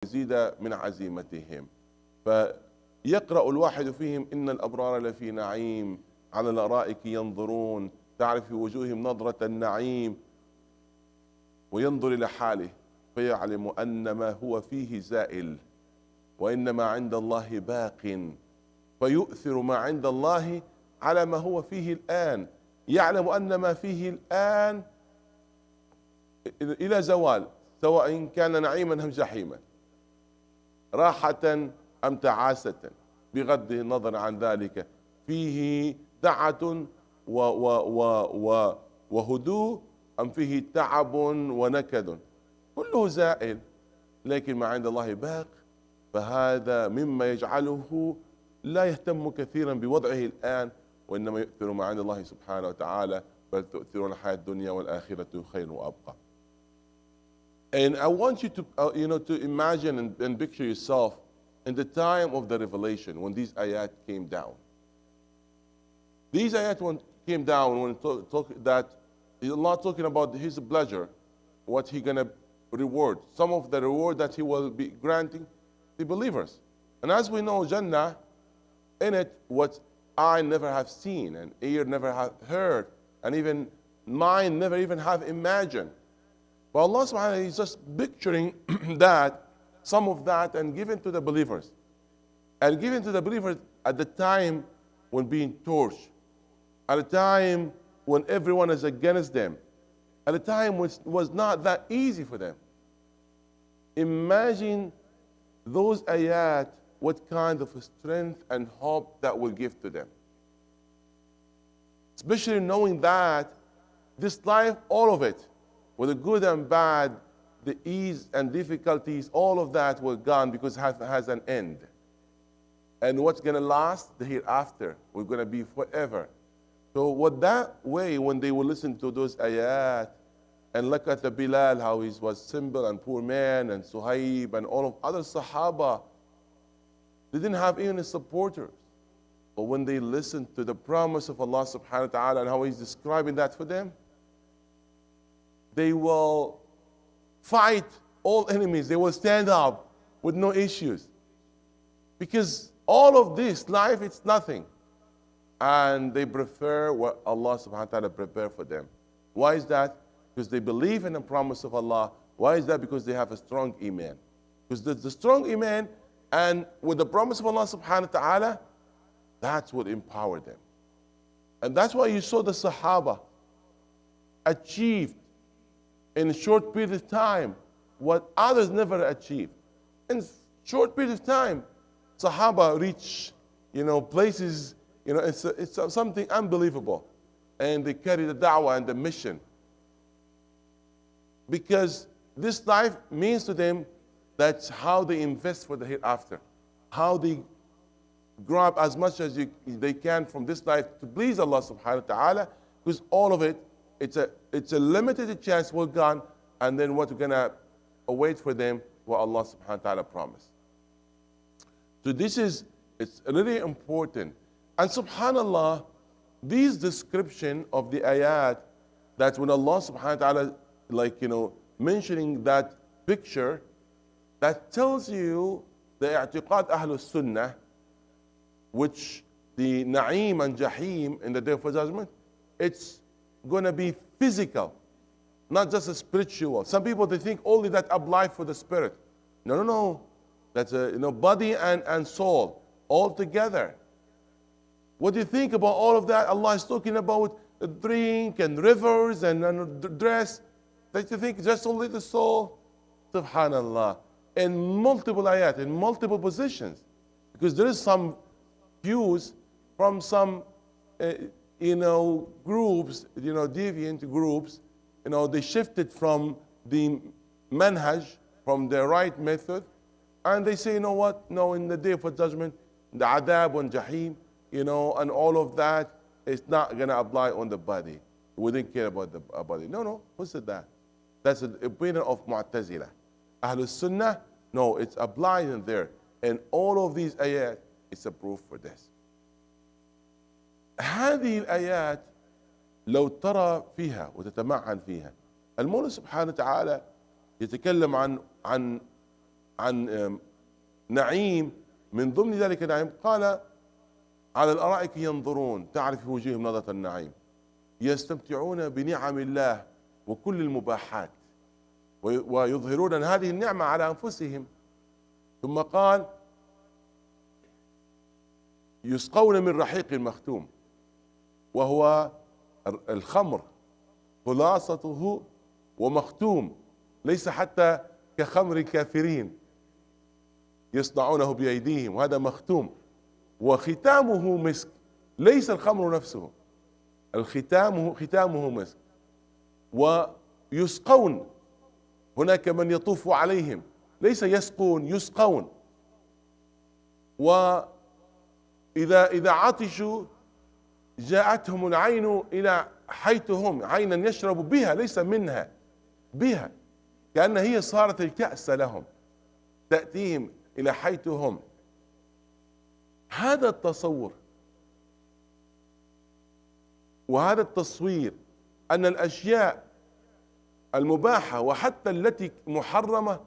يزيد من عزيمتهم. فيقرأ الواحد فيهم: إن الأبرار لفي نعيم على الأرائك ينظرون تعرف في وجوههم نظرة النعيم، وينظر إلى حاله فيعلم أن ما هو فيه زائل وإن ما عند الله باق، فيؤثر ما عند الله على ما هو فيه الآن. يعلم أن ما فيه الآن إلى زوال، سواء كان نعيما أم جحيما، راحة أم تعاسة، بغض النظر عن ذلك. فيه دعة وهدوء أم فيه تعب ونكد، كله زائل، لكن ما عند الله باق. فهذا مما يجعله لا يهتم كثيرا بوضعه الآن، وإنما يؤثر ما عند الله سبحانه وتعالى. بل تؤثرون الحياة الدنيا والآخرة خير وأبقى. And I want you to, to imagine and picture yourself in the time of the revelation when these ayat came down. These ayat came down when that Allah talking about His pleasure, what He gonna reward, some of the reward that He will be granting the believers. And as we know, Jannah, in it what eye never have seen and ear never have heard and even mind never even have imagined. But Allah subhanahu wa ta'ala is just picturing that, some of that, and giving to the believers. And giving to the believers at the time when being tortured, at a time when everyone is against them, at a time which was not that easy for them. Imagine those ayat, what kind of strength and hope that will give to them. Especially knowing that this life, all of it, whether good and bad, the ease and difficulties, all of that will gone because it has an end. And what's going to last? The hereafter. We're going to be forever. So what that way, when they will listen to those ayat, and look at the Bilal, how he was simple and poor man, and Suhaib and all of other Sahaba, they didn't have even supporters. But when they listened to the promise of Allah subhanahu wa ta'ala and how He's describing that for them, they will fight all enemies. They will stand up with no issues. Because all of this life, it's nothing. And they prefer what Allah subhanahu wa ta'ala prepared for them. Why is that? Because they believe in the promise of Allah. Why is that? Because they have a strong iman. Because the strong iman and with the promise of Allah subhanahu wa ta'ala, that's what empowered them. And that's why you saw the Sahaba achieved in a short period of time what others never achieved. In short period of time, Sahaba reach, places, it's something unbelievable. And they carry the da'wah and the mission. Because this life means to them, that's how they invest for the hereafter. How they grab as much as they can from this life to please Allah subhanahu wa ta'ala. Because all of it, it's a limited chance we're gone, and then what's going to await for them, what Allah subhanahu wa ta'ala promised. So it's really important. And subhanallah, these description of the ayat, that when Allah subhanahu wa ta'ala, mentioning that picture, that tells you the i'tiqad Ahlul Sunnah, which the na'im and jahim in the day of judgment, it's going to be physical, not just a spiritual. Some people, they think only that apply for the spirit. No. That's body and soul all together. What do you think about all of that? Allah is talking about drink and rivers and dress. That you think just only the soul? Subhanallah. In multiple ayat, in multiple positions. Because there is some views from some groups, deviant groups, they shifted from the manhaj, from the right method, and they say, what? No, in the day of judgment, the adab and jahim, and all of that is not going to apply on the body. We didn't care about the body. No, who said that? That's the opinion of Mu'tazila. Ahlul Sunnah, no, it's applied in there. And all of these ayat, it's a proof for this. هذه الآيات لو ترى فيها وتتمعن فيها، المولى سبحانه وتعالى يتكلم عن نعيم، من ضمن ذلك النعيم قال على الأرائك ينظرون تعرف في وجوههم نظرة النعيم، يستمتعون بنعم الله وكل المباحات ويظهرون هذه النعمة على أنفسهم. ثم قال يسقون من رحيق مختوم، وهو الخمر خلاصته ومختوم، ليس حتى كخمر الكافرين يصنعونه بأيديهم، وهذا مختوم وختامه مسك، ليس الخمر نفسه، ختامه مسك. ويسقون، هناك من يطوف عليهم، ليس يسقون، يسقون. وإذا عطشوا جاءتهم العين إلى حيث هم، عينا يشرب بها ليس منها، بها، كأن هي صارت الكأس لهم، تأتيهم إلى حيث هم. هذا التصور وهذا التصوير أن الأشياء المباحة وحتى التي محرمة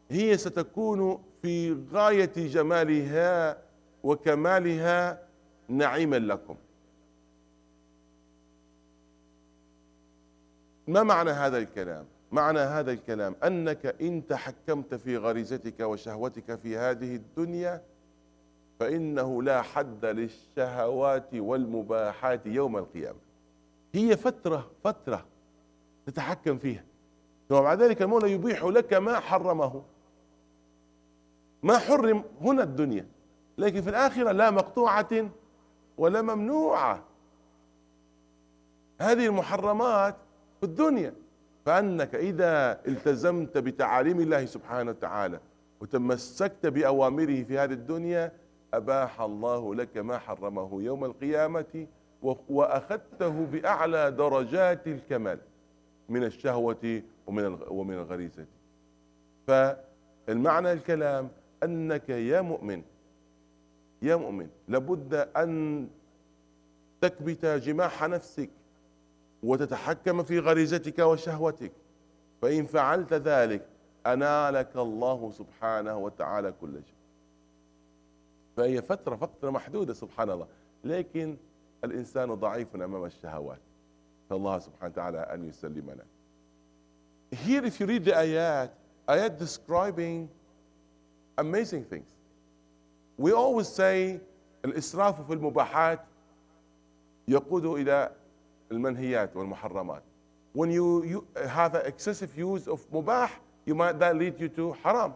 هي ستكون في غاية جمالها وكمالها نعيما لكم. ما معنى هذا الكلام؟ معنى هذا الكلام أنك إن تحكمت في غريزتك وشهوتك في هذه الدنيا فإنه لا حد للشهوات والمباحات يوم القيامة. هي فترة تتحكم فيها، ثم بعد ذلك المولى يبيح لك ما حرمه، ما حرم هنا الدنيا، لكن في الآخرة لا مقطوعة ولا ممنوعة. هذه المحرمات في الدنيا، فأنك إذا التزمت بتعاليم الله سبحانه وتعالى وتمسكت بأوامره في هذه الدنيا أباح الله لك ما حرمه يوم القيامة، وأخذته بأعلى درجات الكمال من الشهوة ومن الغريزة. فالمعنى الكلام أنك يا مؤمن لابد أن تكبت جماح نفسك وتتحكم في غريزتك وشهوتك، فإن فعلت ذلك أنالك الله سبحانه وتعالى كل شيء. فهي فترة محدودة سبحان الله، لكن الإنسان ضعيف أمام الشهوات، فالله سبحانه وتعالى أن يسلمنا. Here if you read the ayat describing amazing things. We always say الإسراف في المباحات يقود إلى المنهيات والمحرمات. When you have an excessive use of mubah, that lead you to haram.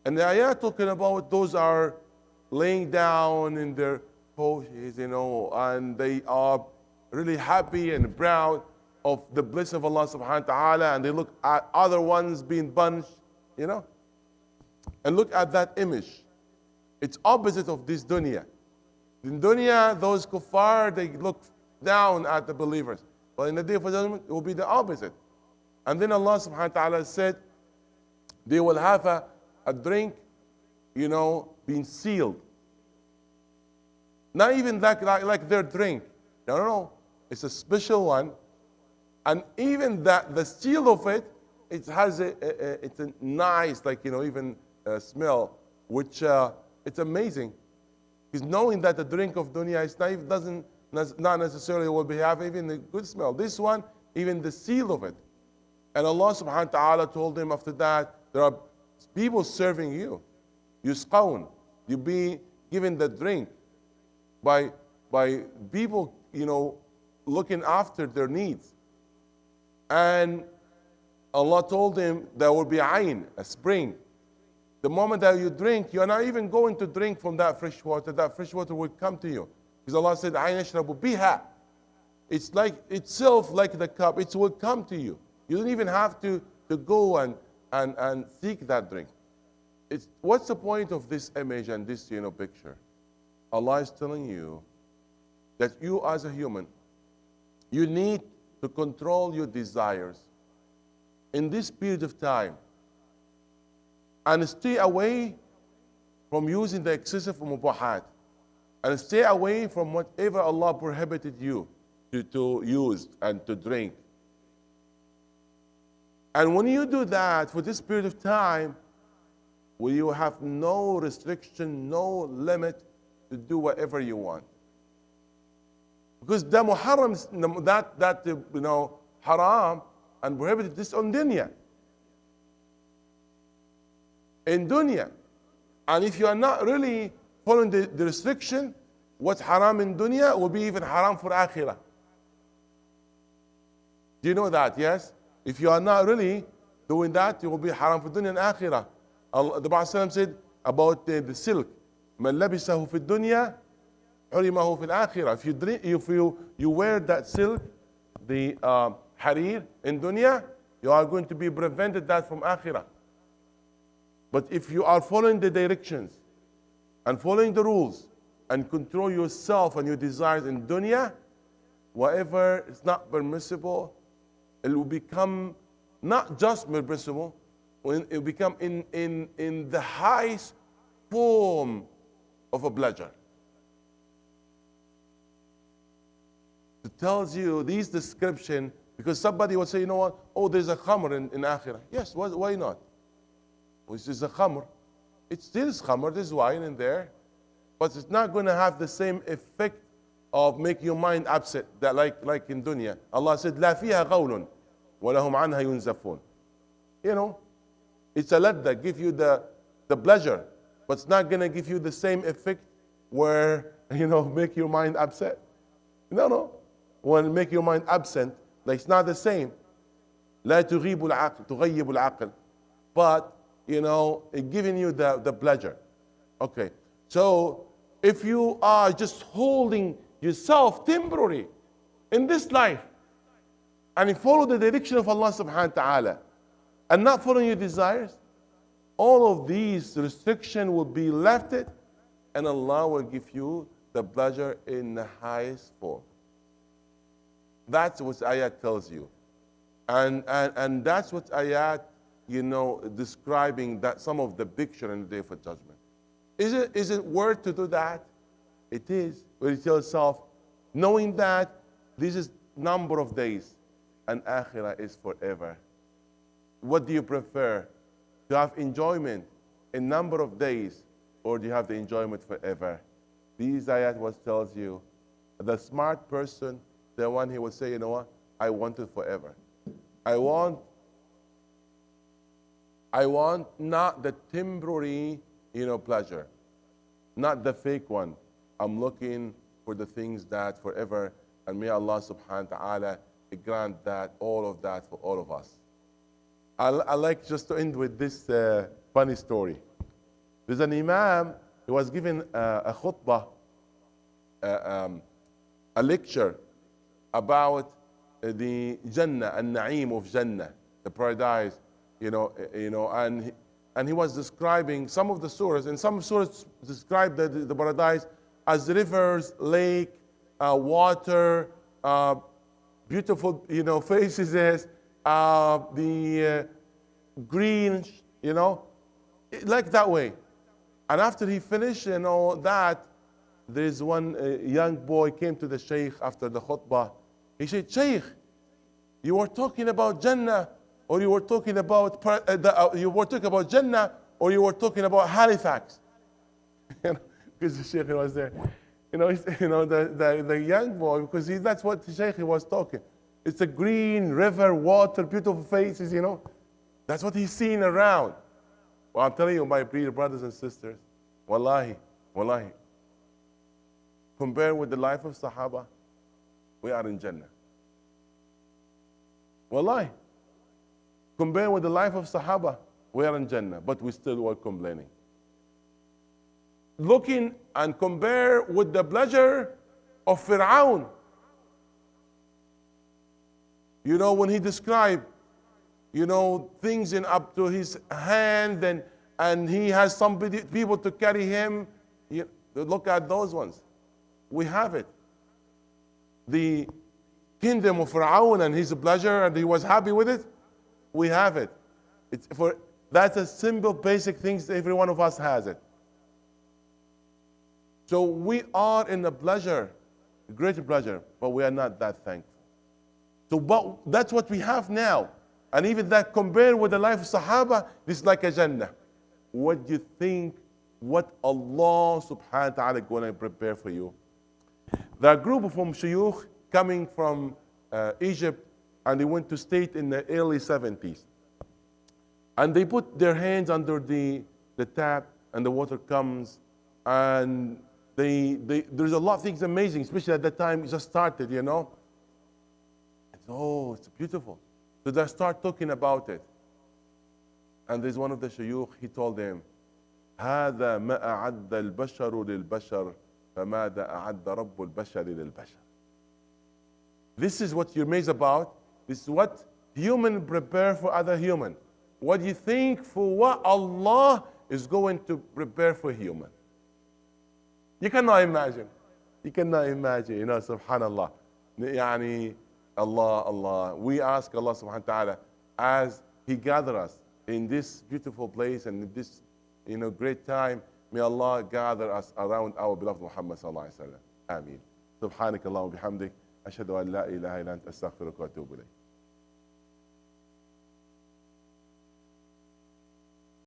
And the ayat talking about those are laying down in their poshes, and they are really happy and proud of the bliss of Allah subhanahu wa ta'ala, and they look at other ones being punished, and look at that image. It's opposite of this dunya. In dunya, those kuffar, they look down at the believers. But in the day of judgment, it will be the opposite. And then Allah subhanahu wa ta'ala said, they will have a drink, being sealed. Not even that like their drink. No. It's a special one. And even that, the seal of it, it has it's a nice, even smell, which it's amazing. Because knowing that the drink of dunya is not necessarily will have even a good smell. This one, even the seal of it. And Allah subhanahu wa ta'ala told him after that, there are people serving you. Yusqawn. You be given the drink by people, looking after their needs. And Allah told him there will be ayn, a spring. The moment that you drink, you're not even going to drink from that fresh water. That fresh water will come to you. Because Allah said, ayn yashrabu biha. It's like itself, like the cup, it will come to you. You don't even have to go and seek that drink. What's the point of this image and this picture? Allah is telling you that you as a human, you need to control your desires in this period of time and stay away from using the excessive mubahat and stay away from whatever Allah prohibited you to use and to drink. And when you do that for this period of time, where you have no restriction, no limit to do whatever you want. Because the muharram, that haram and prohibited, this on dunya. In dunya. And if you are not really following the restriction, what's haram in dunya will be even haram for akhirah. Do you know that? Yes? If you are not really doing that, it will be haram for dunya and akhirah. The Prophet said about the silk, من لبسه في الدنيا حرمه في الآخرة. If you wear that silk, the harir in dunya, you are going to be prevented that from akhirah. But if you are following the directions and following the rules and control yourself and your desires in dunya, whatever is not permissible, it will become not just permissible, it will become in the highest form of a pleasure. It tells you these description, because somebody will say, you know what, oh, there's a khamr in akhirah. Yes, why not? Which is a khamr. It still is khamr, there's wine in there, but it's not going to have the same effect of making your mind upset that like in dunya. Allah said, لا فيها غول ولهم عنها ينزفون. You know, it's a ladda, give you the pleasure, but it's not going to give you the same effect where, make your mind upset. No. When make your mind absent, like it's not the same. لا تغيب العقل تغيب العقل. But, it giving you the pleasure. Okay. So, if you are just holding yourself temporary in this life, and you follow the direction of Allah subhanahu wa ta'ala, and not following your desires, all of these restrictions will be lifted, and Allah will give you the pleasure in the highest form. That's what ayat tells you. And that's what ayat, describing that some of the picture in the day of judgment. Is it worth to do that? It is. But you tell yourself, knowing that this is number of days and akhirah is forever. What do you prefer? To have enjoyment in number of days, or do you have the enjoyment forever? These ayat what tells you, the smart person, the one he will say, you know what, I want it forever. I want not the temporary, pleasure, not the fake one. I'm looking for the things that forever, and may Allah subhanahu wa ta'ala grant that, all of that for all of us. I like just to end with this funny story. There's an imam, he was given a khutbah, a lecture about the Jannah and Na'im of Jannah, the paradise, and he was describing some of the surahs, and some surahs describe the paradise as rivers, lake, water, beautiful, faces, the green, like that way. And after he finished and all that, there's one young boy came to the Shaykh after the khutbah. He said, Shaykh, you were talking about Jannah, or you were talking about Jannah, or you were talking about Halifax. Because the Shaykh was there. The young boy, because that's what the Shaykh was talking. It's a green river, water, beautiful faces, That's what he's seeing around. Well, I'm telling you, my dear brothers and sisters, wallahi, compared with the life of Sahaba, we are in Jannah. Wallahi. Compared with the life of Sahaba, we are in Jannah, but we still were complaining. Looking and compare with the pleasure of Fir'aun. When he described, things in up to his hand, and he has some people to carry him. Look at those ones. We have it. The kingdom of Fir'aun and his pleasure, and he was happy with it. We have it. That's a simple, basic things. Every one of us has it. So we are in a pleasure, great pleasure, but we are not that thankful. So that's what we have now. And even that compared with the life of Sahaba, this is like a Jannah. what do you think, what Allah subhanahu wa ta'ala is going to prepare for you? There are a group of shuyukh coming from Egypt, and they went to state in the early 70s. And they put their hands under the tap, and the water comes, and there's a lot of things amazing, especially at that time it just started, you know. Oh, it's beautiful. So they start talking about it. And there's one of the shuyukh, he told them, هذا ما أعد البشر للبشر فماذا أعد رب البشر للبشر. This is what you're amazed about. This is what human prepare for other human. What do you think for what Allah is going to prepare for human? You cannot imagine. You cannot imagine, you know, subhanallah. Yani, Allah. We ask Allah subhanahu wa ta'ala, as He gathered us in this beautiful place and in this, you know, great time, may Allah gather us around our beloved Muhammad sallallahu alaihi wasallam. Ameen. Subhanakallahumma bihamdik. Ashhadu an la ilaha illa anta astaghfiruka wa atubu ilayk.